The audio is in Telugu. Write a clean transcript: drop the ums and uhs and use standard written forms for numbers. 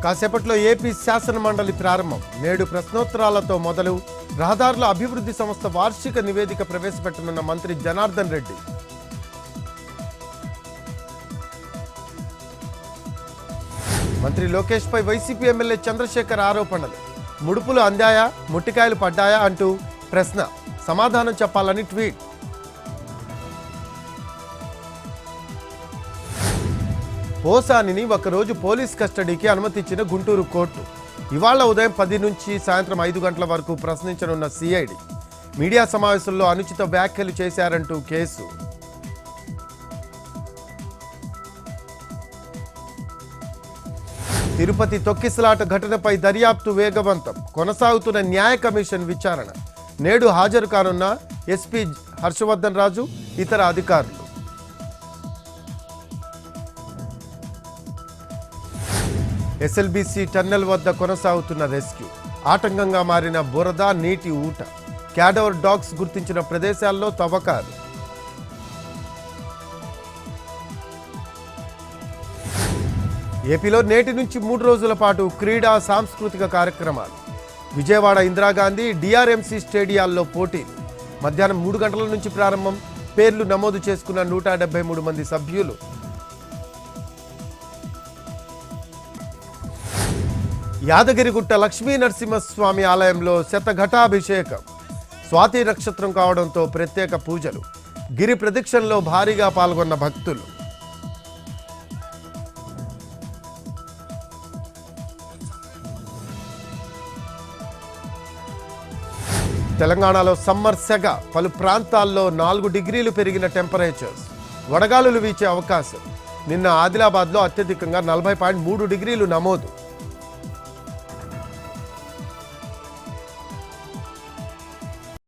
కాసేపట్లో ఏపీ శాసన మండలి ప్రారంభం. నేడు ప్రశ్నోత్తరాలతో మొదలు. రహదారుల అభివృద్ధి సంస్థ వార్షిక నివేదిక ప్రవేశపెట్టనున్న మంత్రి జనార్దన్ రెడ్డి. మంత్రి లోకేష్ పై వైసీపీ ఎమ్మెల్యే చంద్రశేఖర్ ఆరోపణలు. ముడుపులు అందాయా, ముట్టికాయలు పడ్డాయా అంటూ ప్రశ్న. సమాధానం చెప్పాలని ట్వీట్. పోసానిని ఒకరోజు పోలీస్ కస్టడీకి అనుమతించిన గుంటూరు కోర్టు. ఇవాళ ఉదయం 10 నుంచి సాయంత్రం 5 గంటల వరకు ప్రశ్నించనున్న సిఐడి. మీడియా సమావేశంలో అనుచిత వ్యాఖ్యలు చేశారంటూ కేసు. తిరుపతి తొక్కిసలాట ఘటనపై దర్యాప్తు వేగవంతం. కొనసాగుతున్న న్యాయ కమిషన్ విచారణ. నేడు హాజరు కానున్న ఎస్పీ హర్షవర్ధన్ రాజు, ఇతర అధికారులు. ఎస్ఎల్బీసీ టన్నెల్ వద్ద కొనసాగుతున్న రెస్క్యూ. ఆటంకంగా మారిన బురద, నీటి ఊట. క్యాడవర్ డాగ్స్ గుర్తించిన ప్రదేశాల్లో తవ్వకాలు. ఏపీలో నేటి నుంచి 3 రోజుల పాటు క్రీడా సాంస్కృతిక కార్యక్రమాలు. విజయవాడ ఇందిరాగాంధీ, డిఆర్ఎంసీ స్టేడియాల్లో పోటీలు. మధ్యాహ్నం 3 గంటల నుంచి ప్రారంభం. పేర్లు నమోదు చేసుకున్న 173 మంది సభ్యులు. యాదగిరిగుట్ట లక్ష్మీ నరసింహస్వామి ఆలయంలో శతఘటాభిషేకం. స్వాతి నక్షత్రం కావడంతో ప్రత్యేక పూజలు. గిరి ప్రదక్షిణలో భారీగా పాల్గొన్న భక్తులు. తెలంగాణలో సమ్మర్ సెగ. పలు ప్రాంతాల్లో 4 డిగ్రీలు పెరిగిన టెంపరేచర్స్. వడగాలులు వీచే అవకాశం. నిన్న ఆదిలాబాద్లో అత్యధికంగా 40.3 డిగ్రీలు నమోదు.